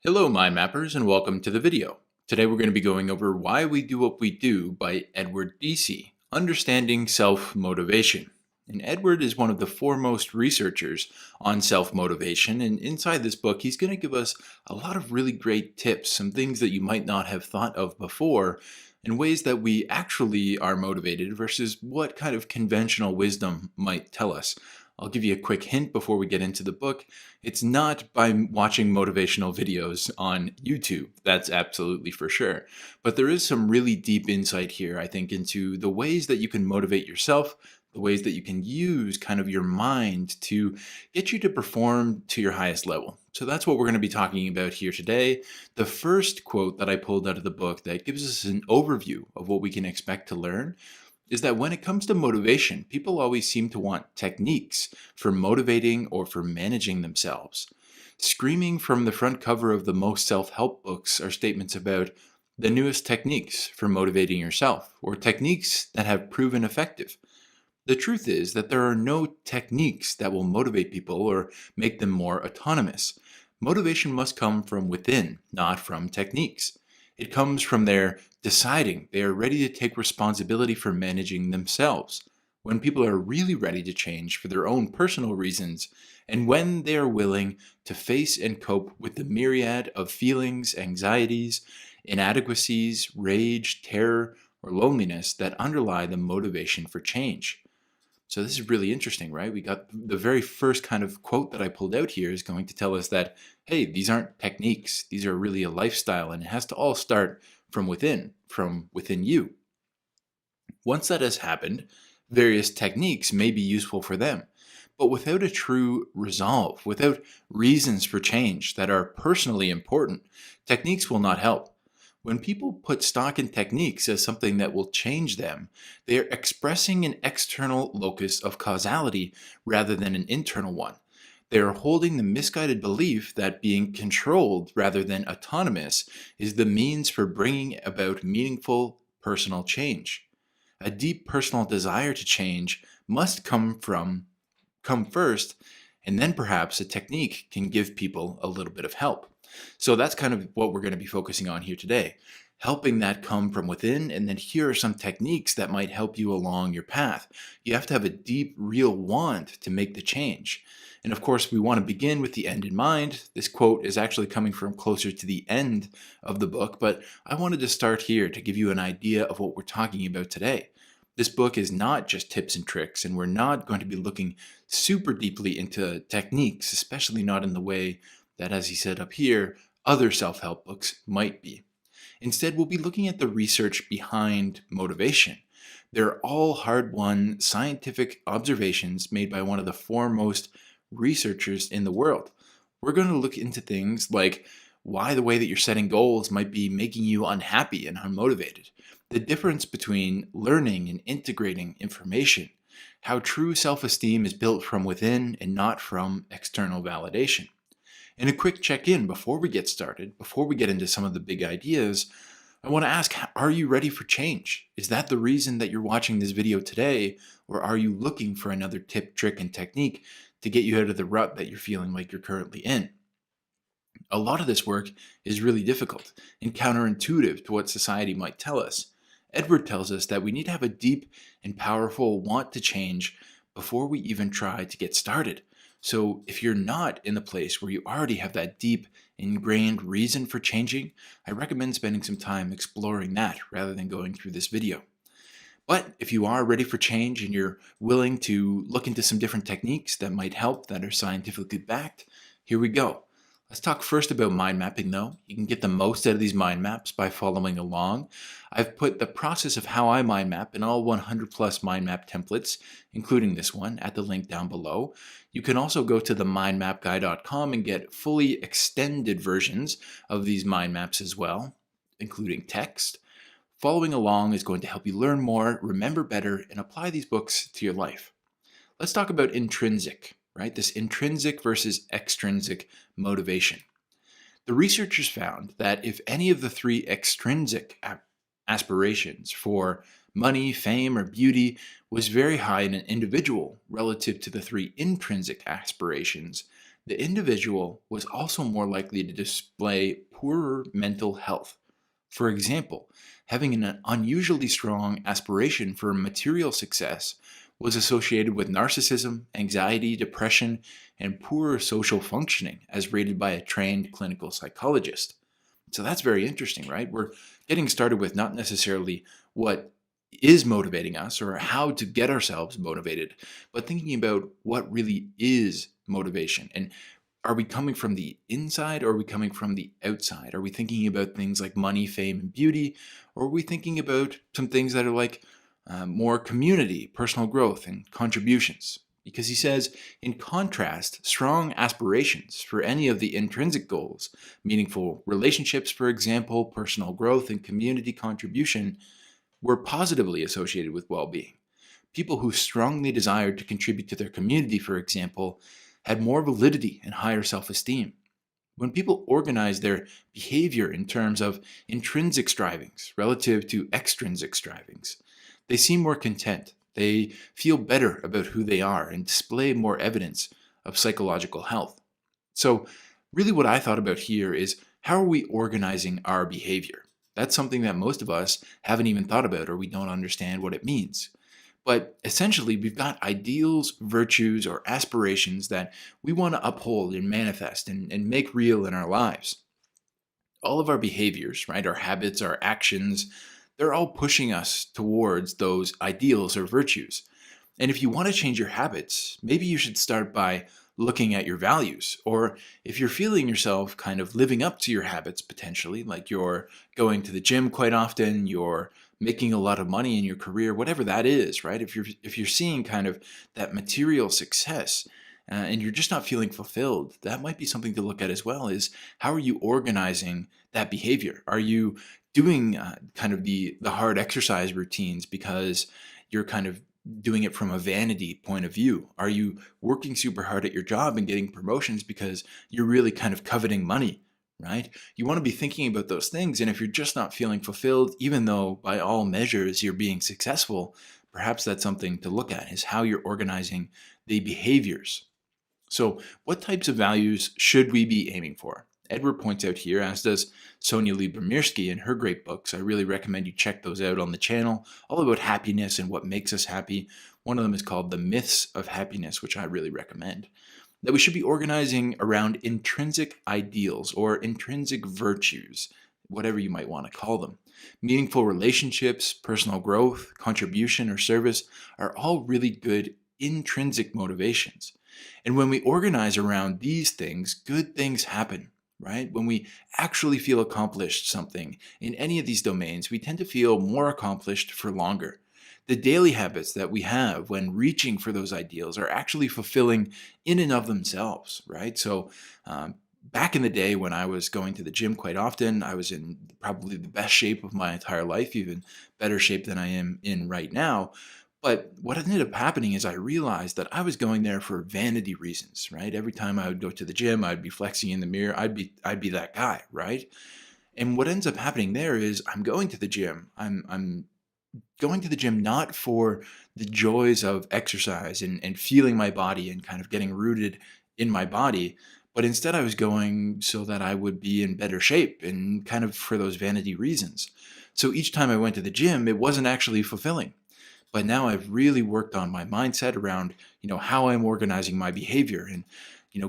Hello mind mappers and welcome to the video. Today we're going to be going over Why We Do What We Do by Edward Deci, Understanding Self-Motivation. And Edward is one of the foremost researchers on self-motivation, and inside this book he's going to give us a lot of really great tips, some things that you might not have thought of before, and ways that we actually are motivated versus what kind of conventional wisdom might tell us. I'll give you a quick hint before we get into the book. It's not by watching motivational videos on YouTube, that's absolutely for sure. But there is some really deep insight here, I think, into the ways that you can motivate yourself, the ways that you can use kind of your mind to get you to perform to your highest level. So that's what we're going to be talking about here today. The first quote that I pulled out of the book that gives us an overview of what we can expect to learn is that when it comes to motivation, people always seem to want techniques for motivating or for managing themselves. Screaming from the front cover of the most self-help books are statements about the newest techniques for motivating yourself, or techniques that have proven effective. The truth is that there are no techniques that will motivate people or make them more autonomous. Motivation must come from within, not from techniques. It comes from their deciding they are ready to take responsibility for managing themselves. When people are really ready to change for their own personal reasons, and when they are willing to face and cope with the myriad of feelings, anxieties, inadequacies, rage, terror, or loneliness that underlie the motivation for change. So this is really interesting, right? We got the very first kind of quote that I pulled out here is going to tell us that, hey, these aren't techniques. These are really a lifestyle, and it has to all start from within you. Once that has happened, various techniques may be useful for them. But without a true resolve, without reasons for change that are personally important, techniques will not help. When people put stock in techniques as something that will change them, they are expressing an external locus of causality rather than an internal one. They are holding the misguided belief that being controlled rather than autonomous is the means for bringing about meaningful personal change. A deep personal desire to change must come first, and then perhaps a technique can give people a little bit of help. So that's kind of what we're going to be focusing on here today, helping that come from within, and then here are some techniques that might help you along your path. You have to have a deep, real want to make the change. And of course, we want to begin with the end in mind. This quote is actually coming from closer to the end of the book, but I wanted to start here to give you an idea of what we're talking about today. This book is not just tips and tricks, and we're not going to be looking super deeply into techniques, especially not in the way that, as he said up here, other self-help books might be. Instead, we'll be looking at the research behind motivation. They're all hard-won scientific observations made by one of the foremost researchers in the world. We're going to look into things like why the way that you're setting goals might be making you unhappy and unmotivated, the difference between learning and integrating information, how true self-esteem is built from within and not from external validation. And a quick check-in before we get started, before we get into some of the big ideas, I want to ask, are you ready for change? Is that the reason that you're watching this video today, or are you looking for another tip, trick, and technique to get you out of the rut that you're feeling like you're currently in? A lot of this work is really difficult and counterintuitive to what society might tell us. Edward tells us that we need to have a deep and powerful want to change before we even try to get started. So if you're not in the place where you already have that deep, ingrained reason for changing, I recommend spending some time exploring that rather than going through this video. But if you are ready for change and you're willing to look into some different techniques that might help, that are scientifically backed, here we go. Let's talk first about mind mapping though. You can get the most out of these mind maps by following along. I've put the process of how I mind map in all 100 plus mind map templates, including this one, at the link down below. You can also go to themindmapguy.com and get fully extended versions of these mind maps as well, including text. Following along is going to help you learn more, remember better, and apply these books to your life. Let's talk about intrinsic, right? This intrinsic versus extrinsic motivation. The researchers found that if any of the three extrinsic aspirations for money, fame, or beauty was very high in an individual relative to the three intrinsic aspirations, The individual was also more likely to display poorer mental health. For example, having an unusually strong aspiration for material success was associated with narcissism, anxiety, depression, and poorer social functioning, as rated by a trained clinical psychologist. So that's very interesting, right? We're getting started with not necessarily what is motivating us or how to get ourselves motivated, but thinking about what really is motivation. And are we coming from the inside or are we coming from the outside? Are we thinking about things like money, fame, and beauty? Or are we thinking about some things that are like more community, personal growth, and contributions? Because he says, in contrast, strong aspirations for any of the intrinsic goals, meaningful relationships, for example, personal growth, and community contribution, were positively associated with well being. People who strongly desired to contribute to their community, for example, had more validity and higher self esteem. When people organize their behavior in terms of intrinsic strivings relative to extrinsic strivings, they seem more content. They feel better about who they are and display more evidence of psychological health. So, really, what I thought about here is how are we organizing our behavior? That's something that most of us haven't even thought about or we don't understand what it means. But essentially, we've got ideals, virtues, or aspirations that we want to uphold and manifest and make real in our lives. All of our behaviors, right, our habits, our actions, they're all pushing us towards those ideals or virtues. And if you want to change your habits, maybe you should start by looking at your values. Or if you're feeling yourself kind of living up to your habits potentially, like you're going to the gym quite often, you're making a lot of money in your career, whatever that is, right? If you're seeing kind of that material success and you're just not feeling fulfilled, that might be something to look at as well. Is how are you organizing that behavior? Are you doing kind of the hard exercise routines because you're kind of doing it from a vanity point of view? Are you working super hard at your job and getting promotions because you're really kind of coveting money, right? You want to be thinking about those things. And if you're just not feeling fulfilled, even though by all measures you're being successful, perhaps that's something to look at is how you're organizing the behaviors. So, what types of values should we be aiming for? Edward points out here, as does Sonia Lyubomirsky in her great books. I really recommend you check those out on the channel, all about happiness and what makes us happy. One of them is called The Myths of Happiness, which I really recommend. That we should be organizing around intrinsic ideals or intrinsic virtues, whatever you might want to call them. Meaningful relationships, personal growth, contribution, or service are all really good intrinsic motivations. And when we organize around these things, good things happen, right? When we actually feel accomplished something in any of these domains, we tend to feel more accomplished for longer. The daily habits that we have when reaching for those ideals are actually fulfilling in and of themselves, right? So, back in the day when I was going to the gym quite often, I was in probably the best shape of my entire life, even better shape than I am in right now. But what ended up happening is I realized that I was going there for vanity reasons, right? Every time I would go to the gym, I'd be flexing in the mirror. I'd be that guy, right? And what ends up happening there is I'm going to the gym. I'm going to the gym not for the joys of exercise and feeling my body and kind of getting rooted in my body, but instead I was going so that I would be in better shape and kind of for those vanity reasons. So each time I went to the gym, it wasn't actually fulfilling. But now I've really worked on my mindset around, how I'm organizing my behavior. And,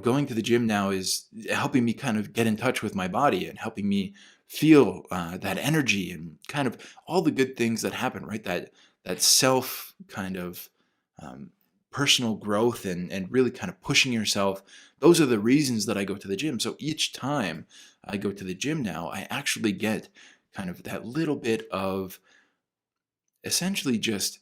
going to the gym now is helping me kind of get in touch with my body and helping me feel that energy and kind of all the good things that happen, right? That self kind of um, personal growth and really kind of pushing yourself. Those are the reasons that I go to the gym. So each time I go to the gym now, I actually get kind of that little bit of essentially just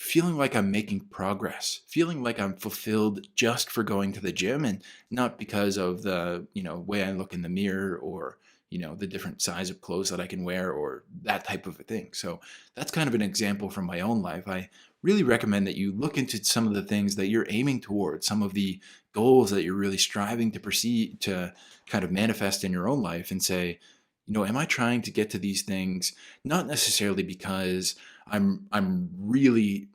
feeling like I'm making progress, feeling like I'm fulfilled just for going to the gym and not because of the, way I look in the mirror or, the different size of clothes that I can wear or that type of a thing. So that's kind of an example from my own life. I really recommend that you look into some of the things that you're aiming towards, some of the goals that you're really striving to proceed to kind of manifest in your own life and say, am I trying to get to these things not necessarily because I'm really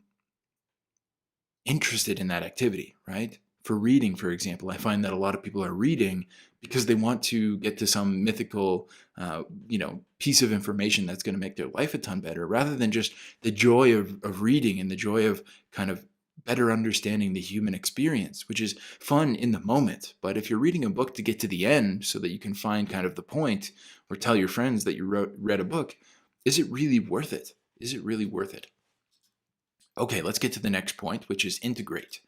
interested in that activity, right? For reading, for example, I find that a lot of people are reading because they want to get to some mythical, piece of information that's going to make their life a ton better, rather than just the joy of reading and the joy of kind of better understanding the human experience, which is fun in the moment. But if you're reading a book to get to the end so that you can find kind of the point or tell your friends that you read a book, is it really worth it? Is it really worth it? Okay, let's get to the next point, which is integrate.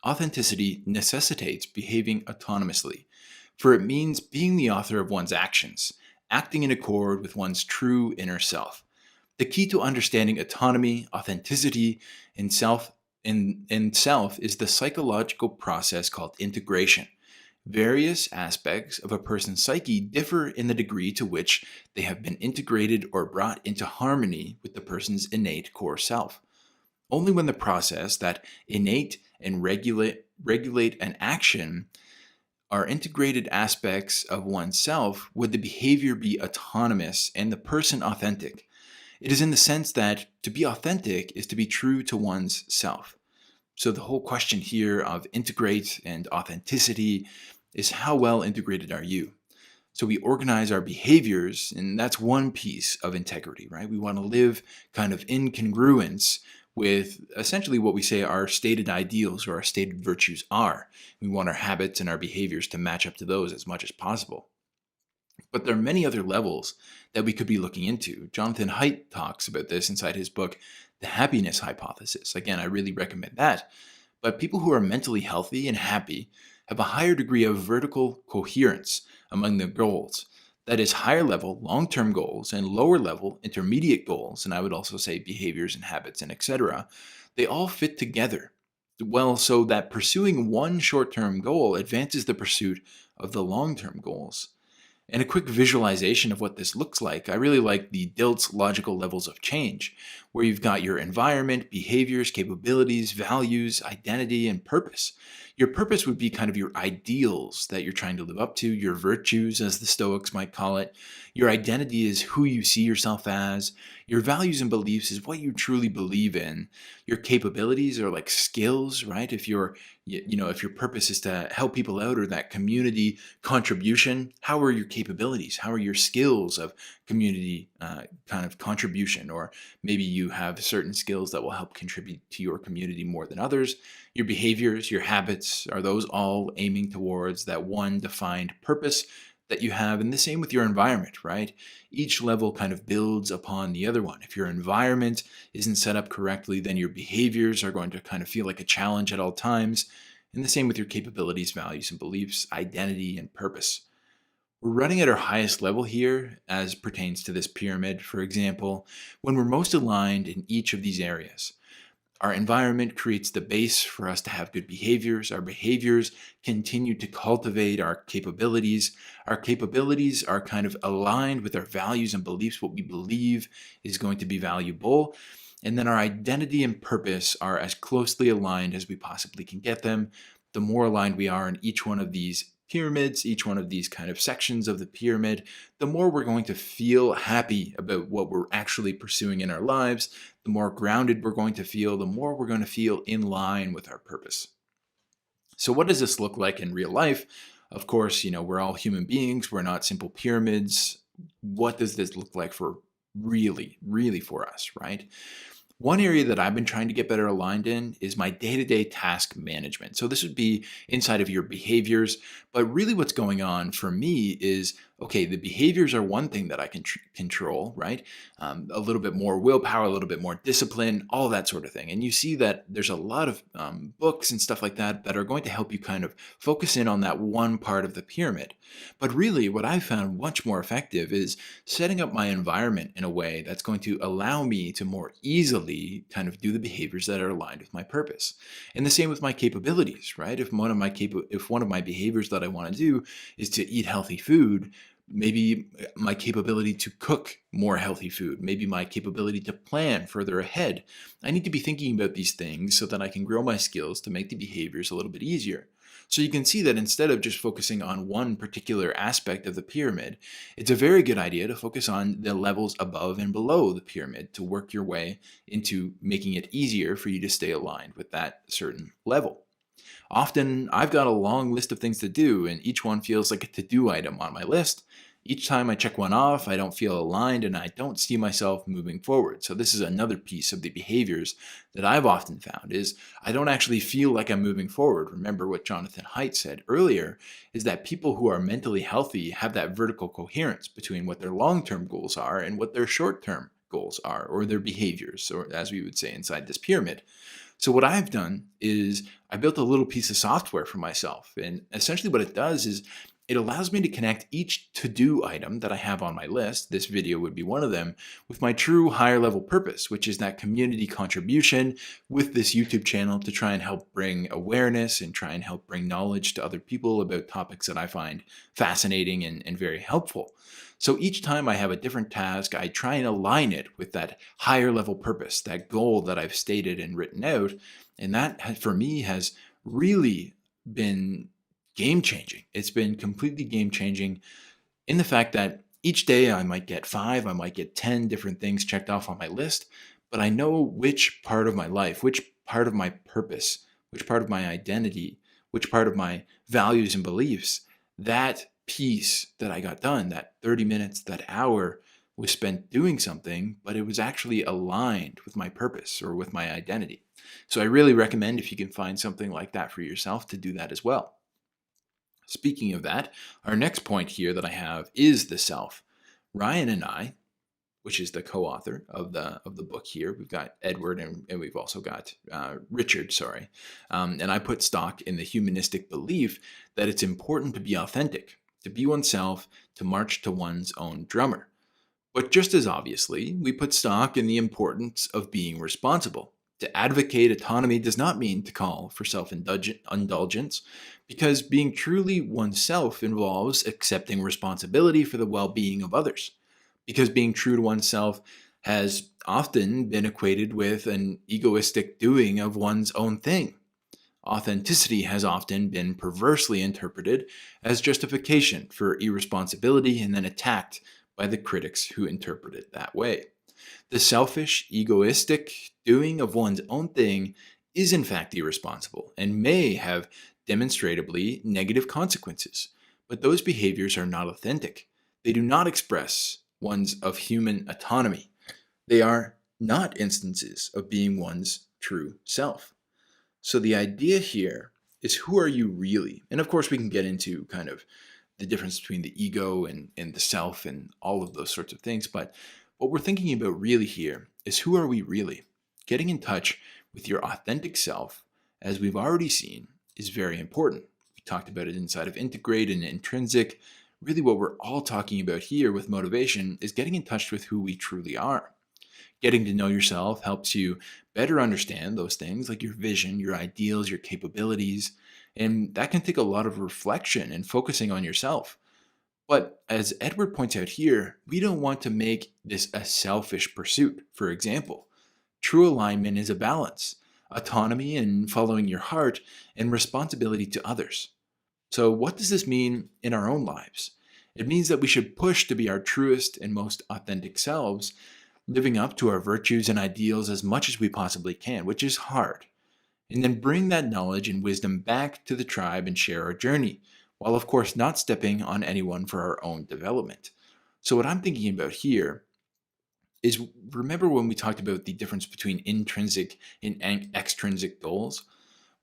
Authenticity necessitates behaving autonomously, for it means being the author of one's actions, acting in accord with one's true inner self. The key to understanding autonomy, authenticity, and self is the psychological process called integration. Various aspects of a person's psyche differ in the degree to which they have been integrated or brought into harmony with the person's innate core self. Only when the process that innate and regulate an action are integrated aspects of oneself would the behavior be autonomous and the person authentic. It is in the sense that to be authentic is to be true to one's self. So the whole question here of integrate and authenticity is how well integrated are you? So we organize our behaviors, and that's one piece of integrity, right? We want to live kind of in congruence with essentially what we say our stated ideals or our stated virtues are. We want our habits and our behaviors to match up to those as much as possible. But there are many other levels that we could be looking into. Jonathan Haidt talks about this inside his book, The Happiness Hypothesis. Again, I really recommend that. But people who are mentally healthy and happy have a higher degree of vertical coherence among their goals. That is, higher level long-term goals and lower level intermediate goals, and I would also say behaviors and habits and etc. They all fit together well so that pursuing one short-term goal advances the pursuit of the long-term goals. And a quick visualization of what this looks like, I really like the DILT's logical levels of change, where you've got your environment, behaviors, capabilities, values, identity, and purpose. Your purpose would be kind of your ideals that you're trying to live up to, your virtues, as the Stoics might call it. Your identity is who you see yourself as. Your values and beliefs is what you truly believe in. Your capabilities are like skills, right? If your purpose is to help people out or that community contribution, how are your capabilities? How are your skills of community kind of contribution? Or maybe you have certain skills that will help contribute to your community more than others. Your behaviors, your habits, are those all aiming towards that one defined purpose that you have? And the same with your environment, right? Each level kind of builds upon the other one. If your environment isn't set up correctly, then your behaviors are going to kind of feel like a challenge at all times. And the same with your capabilities, values, and beliefs, identity, and purpose. We're running at our highest level here as pertains to this pyramid, for example, when we're most aligned in each of these areas. Our environment creates the base for us to have good behaviors. Our behaviors continue to cultivate our capabilities. Our capabilities are kind of aligned with our values and beliefs, what we believe is going to be valuable. And then our identity and purpose are as closely aligned as we possibly can get them. The more aligned we are in each one of these pyramids, each one of these kind of sections of the pyramid, the more we're going to feel happy about what we're actually pursuing in our lives, the more grounded we're going to feel, the more we're going to feel in line with our purpose. So what does this look like in real life? Of course, we're all human beings. We're not simple pyramids. What does this look like for really, really for us, right? One area that I've been trying to get better aligned in is my day-to-day task management. So this would be inside of your behaviors, but really what's going on for me is, okay, the behaviors are one thing that I can control, right? A little bit more willpower, a little bit more discipline, all that sort of thing. And you see that there's a lot of books and stuff like that that are going to help you kind of focus in on that one part of the pyramid. But really what I found much more effective is setting up my environment in a way that's going to allow me to more easily kind of do the behaviors that are aligned with my purpose. And the same with my capabilities, right? If one of my behaviors that I want to do is to eat healthy food, maybe my capability to cook more healthy food, maybe my capability to plan further ahead. I need to be thinking about these things so that I can grow my skills to make the behaviors a little bit easier. So you can see that instead of just focusing on one particular aspect of the pyramid, it's a very good idea to focus on the levels above and below the pyramid to work your way into making it easier for you to stay aligned with that certain level. Often, I've got a long list of things to do, and each one feels like a to do item on my list. Each time I check one off, I don't feel aligned and I don't see myself moving forward. So this is another piece of the behaviors that I've often found is I don't actually feel like I'm moving forward. Remember what Jonathan Haidt said earlier is that people who are mentally healthy have that vertical coherence between what their long-term goals are and what their short-term goals are, or their behaviors, or as we would say inside this pyramid. So what I've done is I built a little piece of software for myself. And essentially what it does is it allows me to connect each to-do item that I have on my list, this video would be one of them, with my true higher level purpose, which is that community contribution with this YouTube channel to try and help bring awareness and try and help bring knowledge to other people about topics that I find fascinating and very helpful. So each time I have a different task, I try and align it with that higher level purpose, that goal that I've stated and written out. And that for me has really been game changing. It's been completely game changing in the fact that each day I might get 5, I might get 10 different things checked off on my list, but I know which part of my life, which part of my purpose, which part of my identity, which part of my values and beliefs, that piece that I got done, that 30 minutes, that hour was spent doing something, but it was actually aligned with my purpose or with my identity. So I really recommend if you can find something like that for yourself to do that as well. Speaking of that, our next point here that I have is the self. Ryan and I, which is the co-author of the book here, we've got Edward and we've also got Richard, sorry. And I put stock in the humanistic belief that it's important to be authentic, to be oneself, to march to one's own drummer. But just as obviously, we put stock in the importance of being responsible. To advocate autonomy does not mean to call for self-indulgence, because being truly oneself involves accepting responsibility for the well-being of others. Because being true to oneself has often been equated with an egoistic doing of one's own thing. Authenticity has often been perversely interpreted as justification for irresponsibility and then attacked by the critics who interpret it that way. The selfish, egoistic doing of one's own thing is in fact irresponsible and may have demonstrably negative consequences, but those behaviors are not authentic. They do not express one's of human autonomy. They are not instances of being one's true self. So the idea here is, who are you really? And of course we can get into kind of the difference between the ego and the self and all of those sorts of things, but what we're thinking about really here is, who are we really? Getting in touch with your authentic self, as we've already seen, is very important. We talked about it inside of Integrate and Intrinsic. Really what we're all talking about here with motivation is getting in touch with who we truly are. Getting to know yourself helps you better understand those things like your vision, your ideals, your capabilities, and that can take a lot of reflection and focusing on yourself. But as Edward points out here, we don't want to make this a selfish pursuit. For example, true alignment is a balance, autonomy and following your heart, and responsibility to others. So what does this mean in our own lives? It means that we should push to be our truest and most authentic selves, living up to our virtues and ideals as much as we possibly can, which is hard. And then bring that knowledge and wisdom back to the tribe and share our journey, while of course not stepping on anyone for our own development. So what I'm thinking about here is, remember when we talked about the difference between intrinsic and extrinsic goals?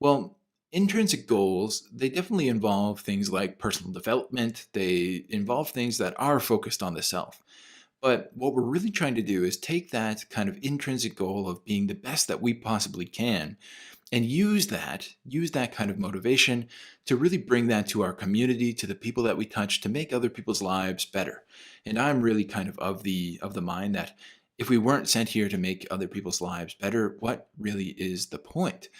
Well, intrinsic goals, they definitely involve things like personal development. They involve things that are focused on the self. But what we're really trying to do is take that kind of intrinsic goal of being the best that we possibly can and use that kind of motivation to really bring that to our community, to the people that we touch, to make other people's lives better. And I'm really kind of the mind that if we weren't sent here to make other people's lives better, what really is the point?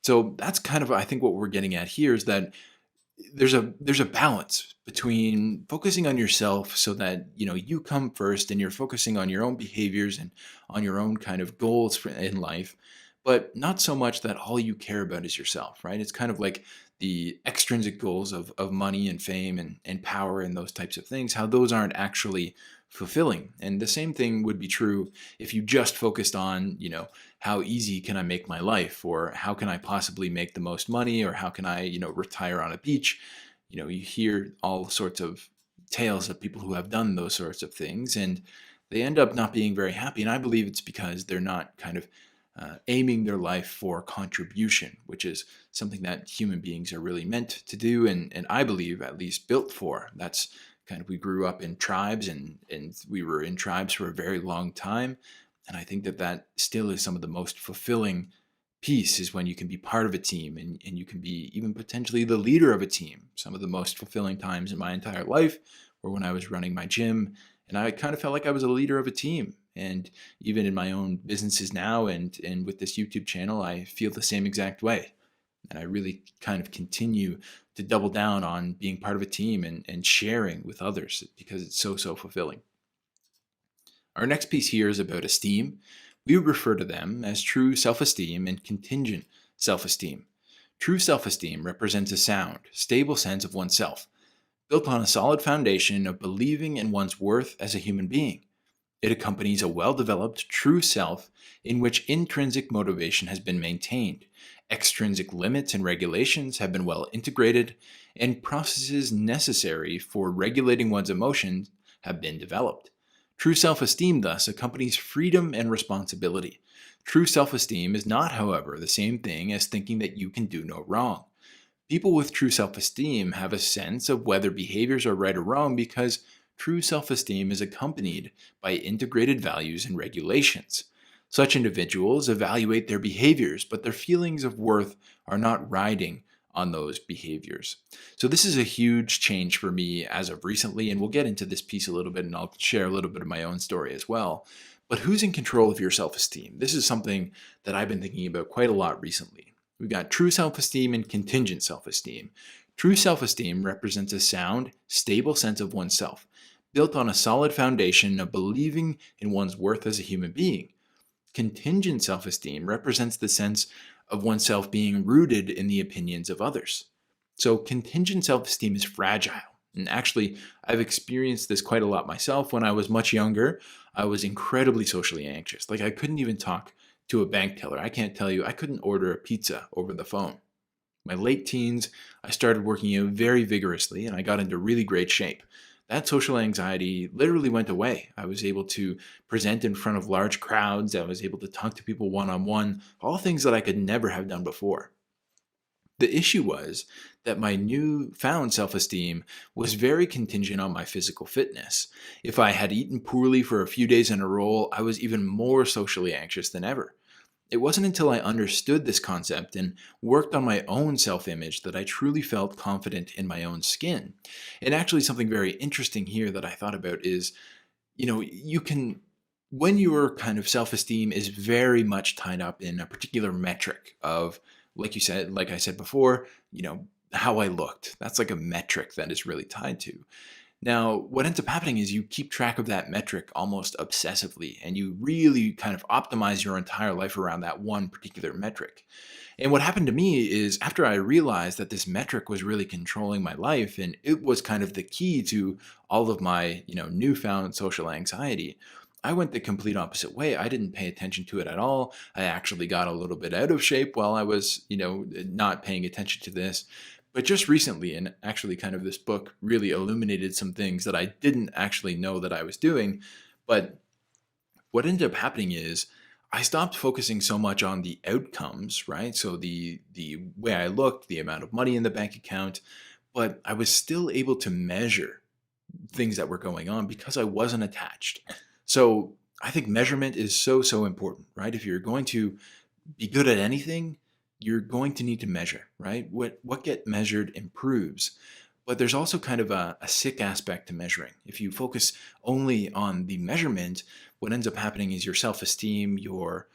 So that's kind of, I think, what we're getting at here is that there's a balance between focusing on yourself so that you come first and you're focusing on your own behaviors and on your own kind of goals in life, but not so much that all you care about is yourself, right? It's kind of like the extrinsic goals of money and fame and power and those types of things, how those aren't actually fulfilling. And the same thing would be true if you just focused on, how easy can I make my life, or how can I possibly make the most money, or how can I, retire on a beach. You hear all sorts of tales of people who have done those sorts of things, and they end up not being very happy. And I believe it's because they're not kind of aiming their life for contribution, which is something that human beings are really meant to do, and I believe at least built for. That's kind of, we grew up in tribes, and we were in tribes for a very long time. And I think that still is some of the most fulfilling piece, is when you can be part of a team, and you can be even potentially the leader of a team. Some of the most fulfilling times in my entire life were when I was running my gym, and I kind of felt like I was a leader of a team. And even in my own businesses now, and with this YouTube channel, I feel the same exact way. And I really kind of continue to double down on being part of a team and sharing with others, because it's so, so fulfilling. Our next piece here is about esteem. We would refer to them as true self-esteem and contingent self-esteem. True self-esteem represents a sound, stable sense of oneself, built on a solid foundation of believing in one's worth as a human being. It accompanies a well-developed true self in which intrinsic motivation has been maintained, extrinsic limits and regulations have been well integrated, and processes necessary for regulating one's emotions have been developed. True self-esteem thus accompanies freedom and responsibility. True self-esteem is not, however, the same thing as thinking that you can do no wrong. People with true self-esteem have a sense of whether behaviors are right or wrong, because true self-esteem is accompanied by integrated values and regulations. Such individuals evaluate their behaviors, but their feelings of worth are not riding on those behaviors. So this is a huge change for me as of recently, and we'll get into this piece a little bit, and I'll share a little bit of my own story as well. But who's in control of your self-esteem? This is something that I've been thinking about quite a lot recently. We've got true self-esteem and contingent self-esteem. True self-esteem represents a sound, stable sense of oneself, built on a solid foundation of believing in one's worth as a human being. Contingent self-esteem represents the sense of oneself being rooted in the opinions of others. So contingent self-esteem is fragile. And actually, I've experienced this quite a lot myself. When I was much younger, I was incredibly socially anxious. Like, I couldn't even talk to a bank teller. I can't tell you, I couldn't order a pizza over the phone. My late teens, I started working out very vigorously, and I got into really great shape. That social anxiety literally went away. I was able to present in front of large crowds. I was able to talk to people one-on-one, all things that I could never have done before. The issue was that my newfound self-esteem was very contingent on my physical fitness. If I had eaten poorly for a few days in a row, I was even more socially anxious than ever. It wasn't until I understood this concept and worked on my own self-image that I truly felt confident in my own skin. And actually, something very interesting here that I thought about is, you can, when your kind of self-esteem is very much tied up in a particular metric of, like I said before, how I looked. That's like a metric that is really tied to. Now, what ends up happening is you keep track of that metric almost obsessively, and you really kind of optimize your entire life around that one particular metric. And what happened to me is, after I realized that this metric was really controlling my life, and it was kind of the key to all of my, newfound social anxiety, I went the complete opposite way. I didn't pay attention to it at all. I actually got a little bit out of shape while I was, not paying attention to this. But just recently, and actually kind of this book really illuminated some things that I didn't actually know that I was doing. But what ended up happening is I stopped focusing so much on the outcomes, right? So the way I looked, the amount of money in the bank account, but I was still able to measure things that were going on because I wasn't attached. So I think measurement is so, so important, right? If you're going to be good at anything, you're going to need to measure, right? What get measured improves. But there's also kind of a sick aspect to measuring. If you focus only on the measurement, what ends up happening is your self-esteem, your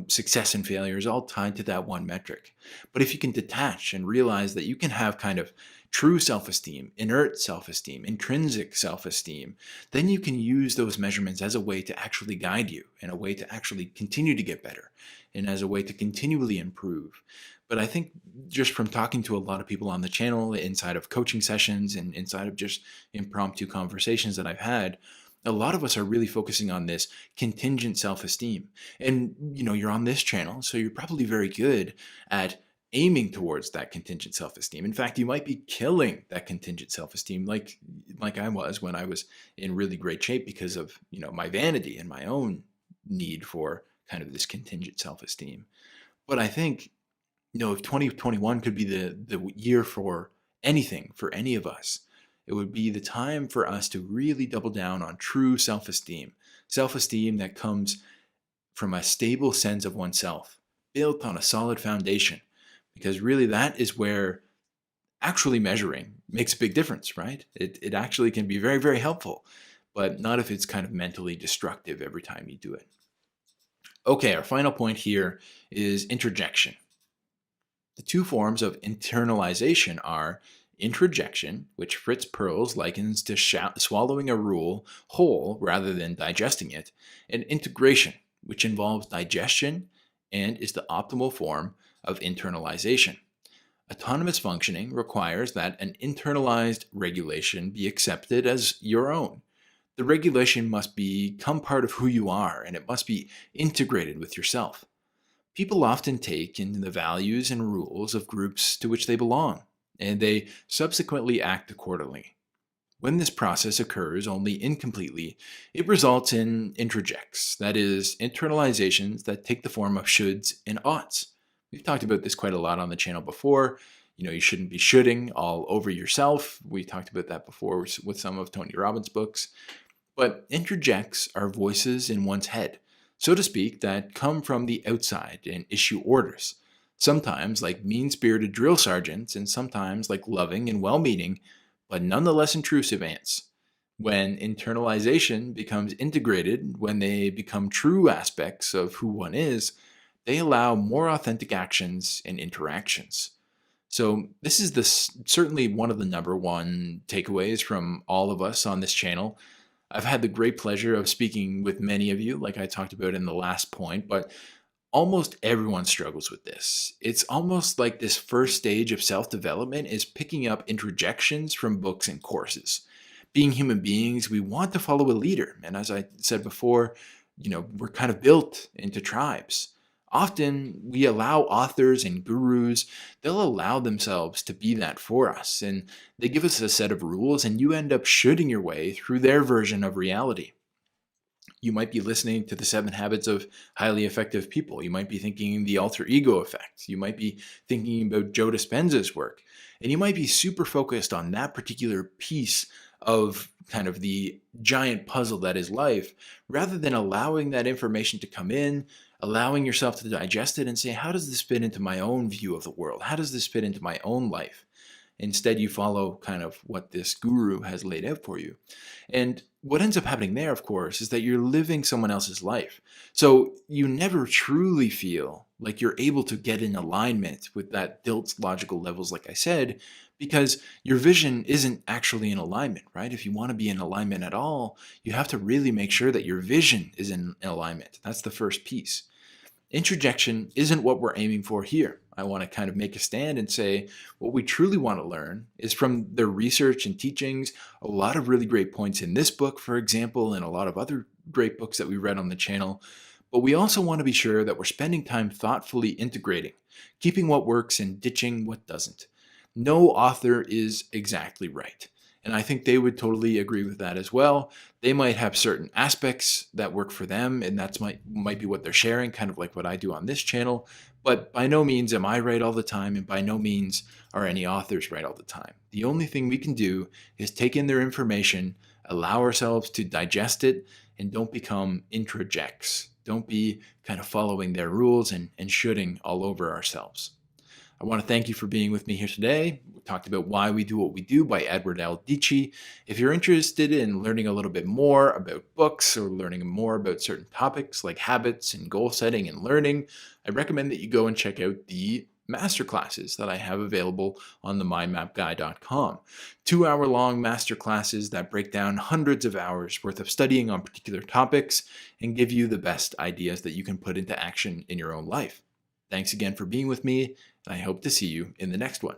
success and failure is all tied to that one metric. But if you can detach and realize that you can have kind of true self-esteem, inert self-esteem, intrinsic self-esteem, then you can use those measurements as a way to actually guide you and a way to actually continue to get better and as a way to continually improve. But I think just from talking to a lot of people on the channel, inside of coaching sessions and inside of just impromptu conversations that I've had, a lot of us are really focusing on this contingent self-esteem. And you're on this channel, so you're probably very good at aiming towards that contingent self-esteem. In fact, you might be killing that contingent self-esteem like I was when I was in really great shape because of, my vanity and my own need for kind of this contingent self-esteem. But I think, if 2021 could be the year for anything for any of us, it would be the time for us to really double down on true self-esteem. Self-esteem that comes from a stable sense of oneself, built on a solid foundation. Because really that is where actually measuring makes a big difference, right? It actually can be very, very helpful, but not if it's kind of mentally destructive every time you do it. Okay, our final point here is introjection. The two forms of internalization are introjection, which Fritz Perls likens to swallowing a rule whole rather than digesting it, and integration, which involves digestion and is the optimal form of internalization. Autonomous functioning requires that an internalized regulation be accepted as your own. The regulation must become part of who you are, and it must be integrated with yourself. People often take in the values and rules of groups to which they belong, and they subsequently act accordingly. When this process occurs only incompletely, it results in introjects, that is, internalizations that take the form of shoulds and oughts. We've talked about this quite a lot on the channel before. You shouldn't be shoulding all over yourself. We talked about that before with some of Tony Robbins' books. But introjects are voices in one's head, so to speak, that come from the outside and issue orders. Sometimes like mean-spirited drill sergeants, and sometimes like loving and well-meaning, but nonetheless intrusive ants. When internalization becomes integrated, when they become true aspects of who one is, they allow more authentic actions and interactions. So this is certainly one of the number one takeaways from all of us on this channel. I've had the great pleasure of speaking with many of you, like I talked about in the last point, but almost everyone struggles with this. It's almost like this first stage of self-development is picking up introjections from books and courses. Being human beings, we want to follow a leader. And as I said before, we're kind of built into tribes. Often we allow authors and gurus, they'll allow themselves to be that for us. And they give us a set of rules and you end up shooting your way through their version of reality. You might be listening to the 7 Habits of Highly Effective People. You might be thinking the alter ego effect. You might be thinking about Joe Dispenza's work. And you might be super focused on that particular piece of kind of the giant puzzle that is life, rather than allowing that information to come in, allowing yourself to digest it and say, how does this fit into my own view of the world? How does this fit into my own life? Instead, you follow kind of what this guru has laid out for you. And what ends up happening there, of course, is that you're living someone else's life. So you never truly feel like you're able to get in alignment with that built logical levels, like I said, because your vision isn't actually in alignment, right? If you want to be in alignment at all, you have to really make sure that your vision is in alignment. That's the first piece. Introjection isn't what we're aiming for here. I want to kind of make a stand and say what we truly want to learn is from their research and teachings, a lot of really great points in this book, for example, and a lot of other great books that we read on the channel. But we also want to be sure that we're spending time thoughtfully integrating, keeping what works and ditching what doesn't. No author is exactly right. And I think they would totally agree with that as well. They might have certain aspects that work for them, and that's might be what they're sharing, kind of like what I do on this channel. But by no means am I right all the time, and by no means are any authors right all the time. The only thing we can do is take in their information, allow ourselves to digest it, and don't become introjects. Don't be kind of following their rules and shooting all over ourselves. I want to thank you for being with me here today. We talked about Why We Do What We Do by Edward L. Deci. If you're interested in learning a little bit more about books or learning more about certain topics like habits and goal setting and learning, I recommend that you go and check out the masterclasses that I have available on the mindmapguy.com. 2-hour long masterclasses that break down hundreds of hours worth of studying on particular topics and give you the best ideas that you can put into action in your own life. Thanks again for being with me, and I hope to see you in the next one.